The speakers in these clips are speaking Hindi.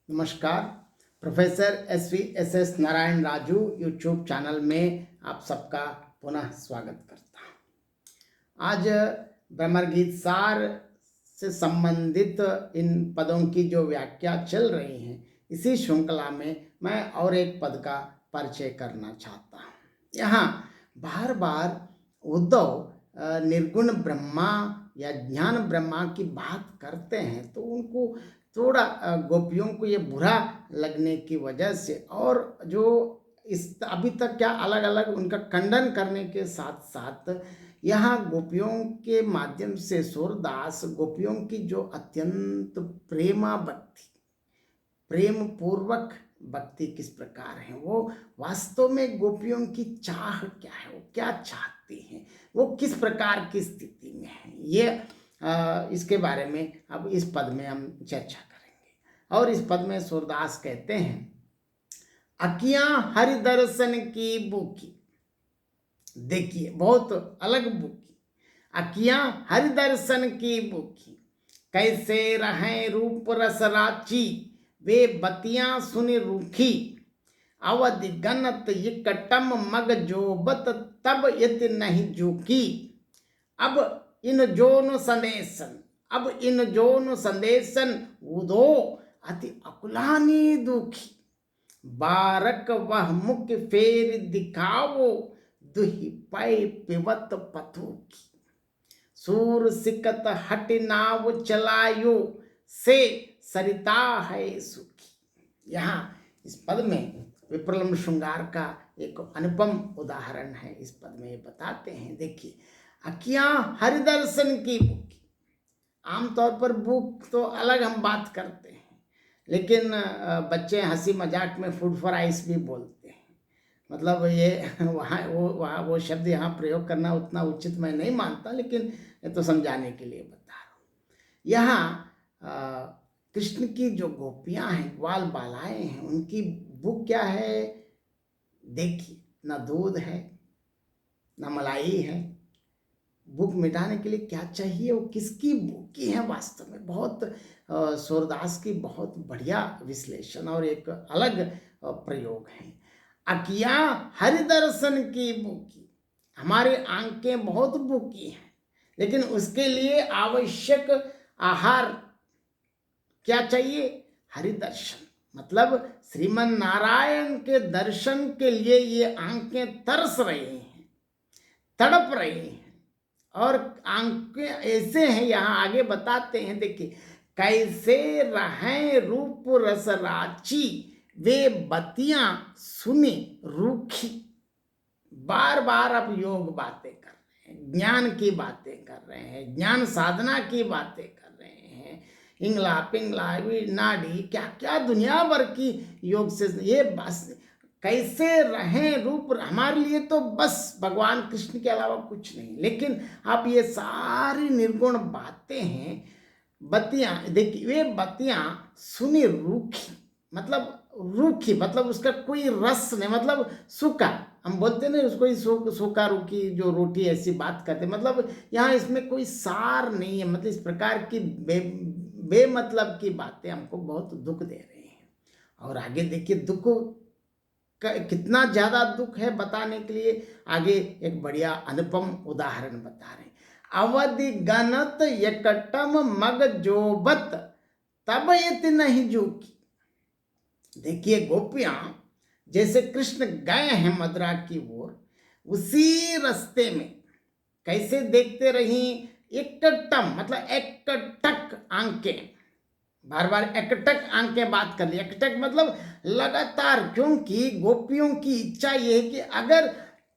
नमस्कार। Professor SV SS Narayan Raju YouTube channel में आप सबका पुनः स्वागत करता हूँ। आज ब्रह्म गीत सार से संबंधित इन पदों की जो व्याख्या चल रही है, इसी श्रृंखला में मैं और एक पद का परिचय करना चाहता हूँ। यहाँ बार बार उद्धव निर्गुण ब्रह्मा या ज्ञान ब्रह्मा की बात करते हैं तो उनको थोड़ा गोपियों को ये बुरा लगने की वजह से और जो इस अभी तक क्या अलग अलग उनका खंडन करने के साथ साथ यहाँ गोपियों के माध्यम से सूरदास गोपियों की जो अत्यंत प्रेमा भक्ति, प्रेम पूर्वक भक्ति किस प्रकार है, वो वास्तव में गोपियों की चाह क्या है, वो क्या चाहती हैं, वो किस प्रकार की स्थिति में है, ये इसके बारे में अब इस पद में हम चर्चा करेंगे। और इस पद में सूरदास कहते हैं, अखियां हरि दर्शन की भूखी। देखिए बहुत अलग भूखी, अखियां हरि दर्शन की भूखी, कैसे रहें रूप रस राची, वे बतियां सुनि रूखी, अवधि गनत इकटम मग जोबत, तब यति नहीं जूकी। अब इन जोन संदेशन उदो, अति अकुलानी दुखी, बारक वह मुख फेर दिखावो, दुहि पै पिवत पथु की, सूर सिकत हट नाव चलायो, से सरिता है सुखी। यहाँ इस पद में विप्रलम्ब श्रृंगार का एक अनुपम उदाहरण है। इस पद में ये बताते हैं, देखिए अखियां हरि दर्शन की भूखी। आमतौर पर भूख तो अलग हम बात करते हैं, लेकिन बच्चे हंसी मजाक में फूड फॉर आइस भी बोलते हैं। मतलब ये वहाँ वो शब्द यहाँ प्रयोग करना उतना उचित मैं नहीं मानता, लेकिन ये तो समझाने के लिए बता रहा हूँ। यहाँ कृष्ण की जो गोपियाँ हैं, ग्वाल बालाएँ हैं, उनकी भूख क्या है देखिए, ना दूध है ना मलाई है। भूख मिटाने के लिए क्या चाहिए, वो किसकी भूखी है वास्तव में। बहुत सूरदास की बहुत बढ़िया विश्लेषण और एक अलग प्रयोग है। अखियां हरि दर्शन की भूखी, हमारी आंखें बहुत भूखी हैं, लेकिन उसके लिए आवश्यक आहार क्या चाहिए, हरि दर्शन। मतलब श्रीमन नारायण के दर्शन के लिए ये आंखें तरस रही हैं, तड़प रही हैं। और आंखें ऐसे हैं, यहाँ आगे बताते हैं, देखिए कैसे रहें रूप रस राची, वे बतियां सुनी रूखी। बार बार अब योग बातें कर रहे हैं, ज्ञान की बातें कर रहे हैं, ज्ञान साधना की बातें कर रहे हैं, इंगला पिंगला नाड़ी क्या क्या दुनिया भर की योग से ये बस कैसे रहें रूप। हमारे लिए तो बस भगवान कृष्ण के अलावा कुछ नहीं, लेकिन अब ये सारी निर्गुण बातें हैं। बतियां देखिए, वे बतियां सुनी रूखी, मतलब रूखी मतलब उसका कोई रस नहीं, मतलब सूखा। हम बोलते हैं ना उसको ही सूखा रूखी जो रोटी, ऐसी बात करते, मतलब यहाँ इसमें कोई सार नहीं है। मतलब इस प्रकार की बेमतलब की बातें हमको बहुत दुख दे रही हैं। और आगे देखिए दुख कितना ज्यादा दुख है बताने के लिए आगे एक बढ़िया अनुपम उदाहरण बता रहे हैं। अवधि गनत एकटम मग जोबत, तब यत नहीं जूकी। देखिए गोपियां जैसे कृष्ण गए हैं मथुरा की ओर, उसी रास्ते में कैसे देखते रही, एकटम मतलब एकटक आंखें, बार बार एकटक आंखें बात कर ली। एकटक मतलब लगातार, क्योंकि गोपियों की इच्छा ये है कि अगर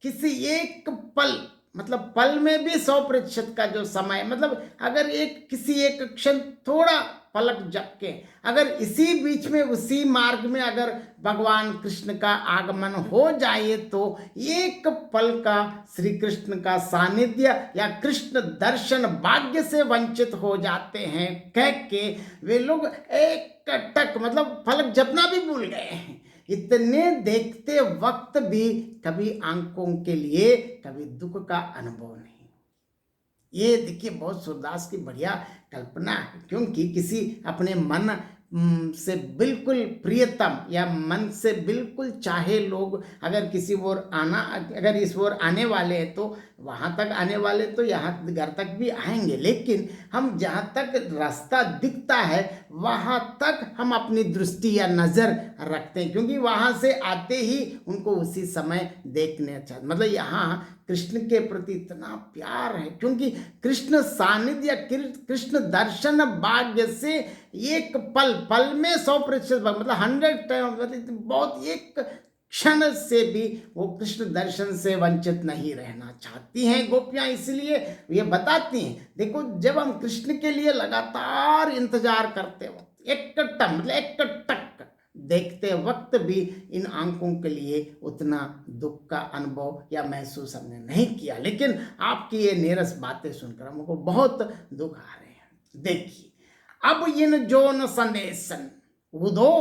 किसी एक पल, मतलब पल में भी 100% का जो समय, मतलब अगर किसी एक क्षण थोड़ा पलक झपके, अगर इसी बीच में उसी मार्ग में अगर भगवान कृष्ण का आगमन हो जाए तो एक पल का श्री कृष्ण का सानिध्य या कृष्ण दर्शन भाग्य से वंचित हो जाते हैं, कह के वे लोग एक टक मतलब पलक झपना भी भूल गए हैं। इतने देखते वक्त भी कभी आंखों के लिए कभी दुख का अनुभव नहीं। ये देखिए बहुत सूरदास की बढ़िया कल्पना है, क्योंकि किसी अपने मन से बिल्कुल प्रियतम या मन से बिल्कुल चाहे लोग अगर किसी ओर आना, अगर इस ओर आने वाले हैं तो वहाँ तक आने वाले तो यहाँ घर तक भी आएंगे, लेकिन हम जहाँ तक रास्ता दिखता है वहाँ तक हम अपनी दृष्टि या नज़र रखते हैं, क्योंकि वहाँ से आते ही उनको उसी समय देखने चाहते। मतलब यहाँ कृष्ण के प्रति इतना प्यार है, क्योंकि कृष्ण सानिध्य, कृष्ण दर्शन भाग्य से एक पल पल में 100%, मतलब 100 टाइम, मतलब बहुत एक क्षण से भी वो कृष्ण दर्शन से वंचित नहीं रहना चाहती हैं गोपियां। इसलिए ये बताती हैं, देखो जब हम कृष्ण के लिए लगातार इंतजार करते वक्त एकटक, मतलब एकटक देखते वक्त भी इन आंखों के लिए उतना दुख का अनुभव या महसूस हमने नहीं किया, लेकिन आपकी ये नीरस बातें सुनकर हमको बहुत दुख आ रहे हैं। देखिए, अब इन जोन संदेशन उदो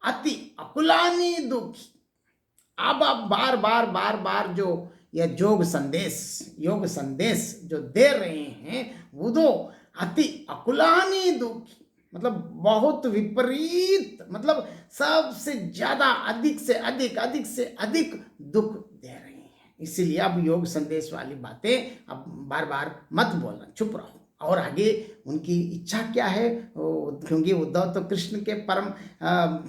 अति अकुलानी दुखी। अब आप बार बार जो यह योग संदेश जो दे रहे हैं, उदो अति अकुलानी दुखी, मतलब बहुत विपरीत, मतलब सबसे ज्यादा अधिक से अधिक दुख दे रही हैं। इसीलिए अब योग संदेश वाली बातें अब बार बार मत बोलना, चुप रहो। और आगे उनकी इच्छा क्या है, क्योंकि उद्धव तो कृष्ण के परम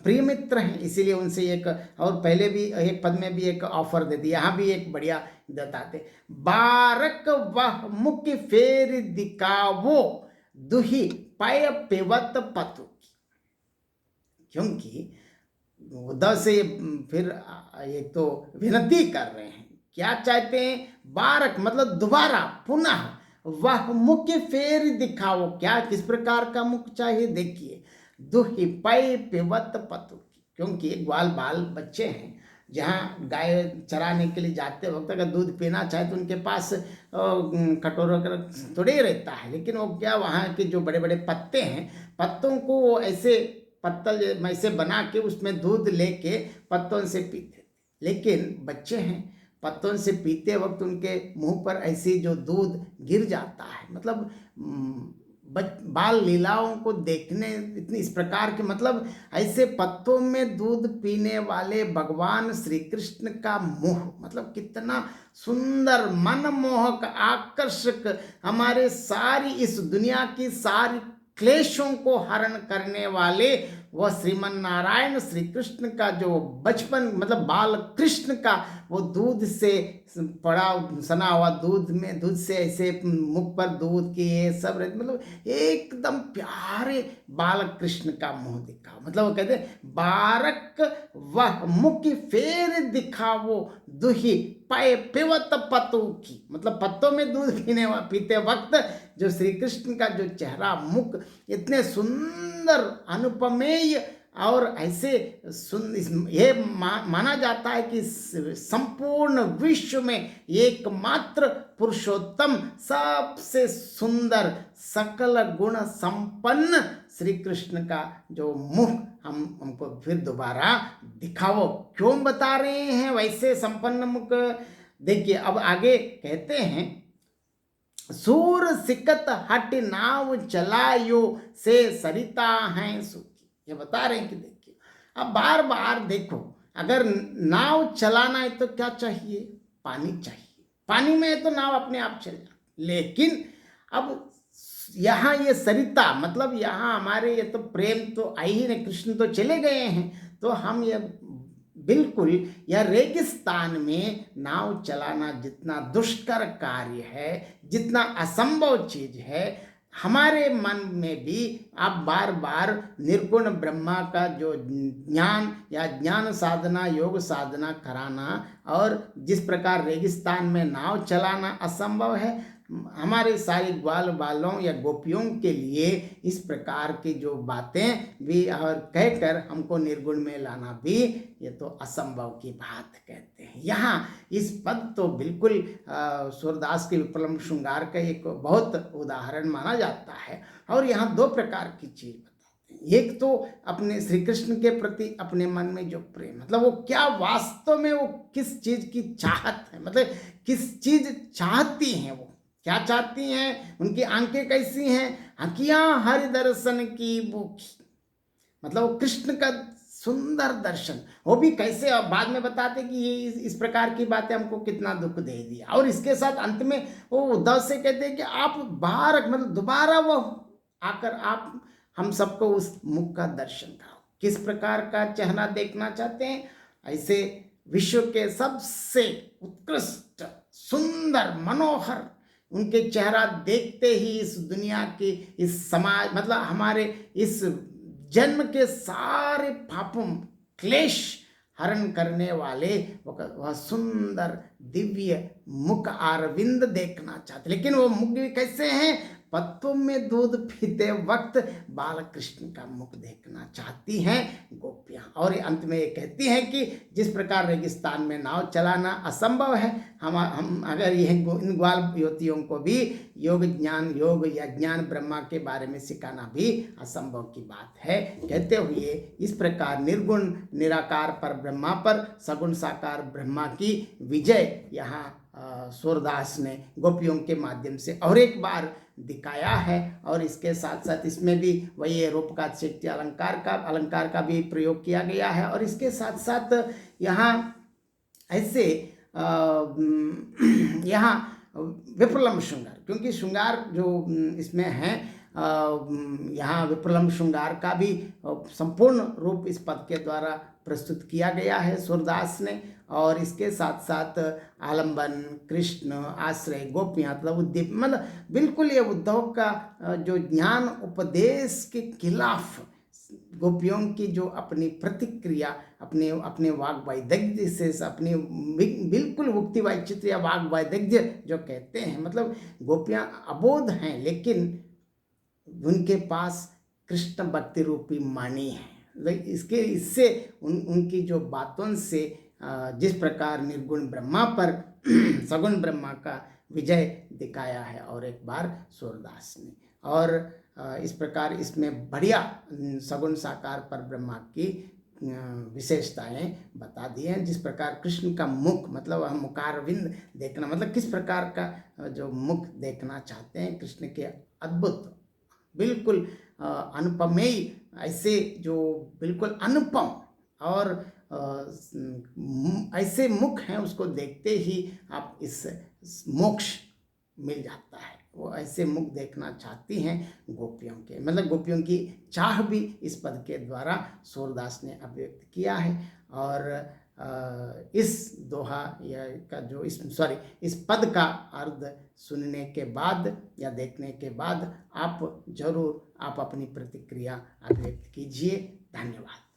प्रिय मित्र हैं, इसीलिए उनसे एक, और पहले भी एक पद में भी एक ऑफर दे दी, यहाँ भी एक बढ़िया बताते, बारक वह मुख फेर दिखावो दुही पय पिवत पतु। क्योंकि उद्धव से फिर एक तो विनती कर रहे हैं, क्या चाहते हैं, बारक मतलब दोबारा पुनः वह मुख फेर दिखाओ। क्या, किस प्रकार का मुख चाहिए, देखिए, दुही पय पिवत पतु, क्योंकि ग्वाल बाल बच्चे हैं, जहाँ गाय चराने के लिए जाते वक्त अगर दूध पीना चाहे तो उनके पास कटोरा थोड़े ही रहता है, लेकिन वो क्या, वहाँ के जो बड़े बड़े पत्ते हैं, पत्तों को वो ऐसे पत्तल ऐसे बना के उसमें दूध लेके पत्तों से पीते। लेकिन बच्चे हैं, पत्तों से पीते वक्त उनके मुंह पर ऐसे जो दूध गिर जाता है, मतलब बाल लीलाओं को देखने इतनी इस प्रकार के, मतलब ऐसे पत्तों में दूध पीने वाले भगवान श्री कृष्ण का मुख, मतलब कितना सुंदर, मनमोहक, आकर्षक, हमारे सारी इस दुनिया की सारी क्लेशों को हरण करने वाले वह श्रीमन नारायण श्री कृष्ण का जो बचपन, मतलब बाल कृष्ण का वो दूध से पड़ा सना हुआ दूध से ऐसे मुख पर दूध के ये सब रहते, मतलब एकदम प्यारे बाल कृष्ण का मुंह दिखाओ। मतलब वो कहते बारक वह मुख फेर दिखावो दुही पय पिवत पतु की, मतलब पत्तों में दूध पीते वक्त जो श्री कृष्ण का जो चेहरा, मुख इतने सुंदर, अनुपमेय, और ऐसे ये माना जाता है कि संपूर्ण विश्व में एकमात्र पुरुषोत्तम, सबसे सुंदर, सकल गुण संपन्न श्री कृष्ण का जो मुख हमको फिर दोबारा दिखाओ। क्यों बता रहे हैं वैसे संपन्न मुख, देखिए अब आगे कहते हैं, सूर सिकत हट नाव चलायो से सरिता हैं सुखी। ये बता रहे हैं कि देखिए, अब बार बार देखो, अगर नाव चलाना है तो क्या चाहिए, पानी चाहिए, पानी में है तो नाव अपने आप चल जाती। लेकिन अब यहाँ ये सरिता, मतलब यहाँ हमारे ये तो प्रेम तो आई ही नहीं, कृष्ण तो चले गए हैं, तो हम ये बिल्कुल यह रेगिस्तान में नाव चलाना जितना दुष्कर कार्य है, जितना असंभव चीज है, हमारे मन में भी आप बार बार निर्गुण ब्रह्मा का जो ज्ञान या ज्ञान साधना, योग साधना कराना, और जिस प्रकार रेगिस्तान में नाव चलाना असंभव है, हमारे सारे ग्वाल बालों या गोपियों के लिए इस प्रकार की जो बातें भी और कहकर हमको निर्गुण में लाना भी ये तो असंभव की बात कहते हैं। यहाँ इस पद तो बिल्कुल सूरदास के विप्लव श्रृंगार का एक बहुत उदाहरण माना जाता है। और यहाँ दो प्रकार की चीज बताते हैं, एक तो अपने श्री कृष्ण के प्रति अपने मन में जो प्रेम, मतलब वो क्या वास्तव में वो किस चीज की चाहत है, मतलब किस चीज चाहती हैं, वो क्या चाहती हैं, उनकी आंखें कैसी हैं, आंखियां हरि दर्शन की भूखी, मतलब वो कृष्ण का सुंदर दर्शन, वो भी कैसे, अब बाद में बताते कि ये इस प्रकार की बातें हमको कितना दुख दे दिया। और इसके साथ अंत में वो उद्धव से कहते हैं कि आप बार मतलब दोबारा वो आकर आप हम सबको उस मुख का दर्शन कराओ। किस प्रकार का चेहरा देखना चाहते हैं? ऐसे विश्व के सबसे उत्कृष्ट सुंदर मनोहर उनके चेहरा देखते ही इस दुनिया की, इस समाज मतलब हमारे इस जन्म के सारे पापों क्लेश हरण करने वाले वह सुंदर दिव्य मुख अरविंद देखना चाहते। लेकिन वो मुख भी कैसे हैं? पत्तों में दूध पीते वक्त बालकृष्ण का मुख देखना चाहती हैं गोपियां। और अंत में ये कहती हैं कि जिस प्रकार रेगिस्तान में नाव चलाना असंभव है, हम अगर यह इन ग्वाल युवतियों को भी योग या ज्ञान ब्रह्मा के बारे में सिखाना भी असंभव की बात है। कहते हुए इस प्रकार निर्गुण निराकार पर ब्रह्मा पर सगुण साकार ब्रह्मा की विजय यहाँ सूरदास ने गोपियों के माध्यम से और एक बार दिखाया है। और इसके साथ साथ इसमें भी वही रूप का चित्त अलंकार का भी प्रयोग किया गया है। और इसके साथ साथ यहाँ ऐसे यहाँ विप्रलम्ब श्रृंगार, क्योंकि श्रृंगार जो इसमें है यहाँ विप्रलम्ब श्रृंगार का भी संपूर्ण रूप इस पद के द्वारा प्रस्तुत किया गया है सूरदास ने। और इसके साथ साथ आलंबन, कृष्ण, आश्रय, गोपियाँ, मतलब उद्दीप, मतलब बिल्कुल ये उद्धव का जो ज्ञान उपदेश के खिलाफ गोपियों की जो अपनी प्रतिक्रिया अपने वाग वैदग्ध्य से अपनी बिल्कुल मुक्ति वैचित्र्य वाग वैदग्ध्य जो कहते हैं, मतलब गोपियाँ अबोध हैं लेकिन उनके पास कृष्ण भक्ति रूपी मणि है। इससे उनकी जो बातों से जिस प्रकार निर्गुण ब्रह्मा पर सगुण ब्रह्मा का विजय दिखाया है और एक बार सूरदास ने। और इस प्रकार इसमें बढ़िया सगुण साकार पर ब्रह्मा की विशेषताएं बता दी हैं। जिस प्रकार कृष्ण का मुख, मतलब हम मुखारविंद देखना, मतलब किस प्रकार का जो मुख देखना चाहते हैं कृष्ण के अद्भुत बिल्कुल अनुपमेय, ऐसे जो बिल्कुल अनुपम और ऐसे मुख हैं, उसको देखते ही आप इस मोक्ष मिल जाता है। वो ऐसे मुख देखना चाहती हैं गोपियों के, मतलब गोपियों की चाह भी इस पद के द्वारा सूरदास ने अभिव्यक्त किया है। और इस दोहा का जो इस पद का अर्थ सुनने के बाद या देखने के बाद आप जरूर अपनी प्रतिक्रिया अभिव्यक्त कीजिए। धन्यवाद।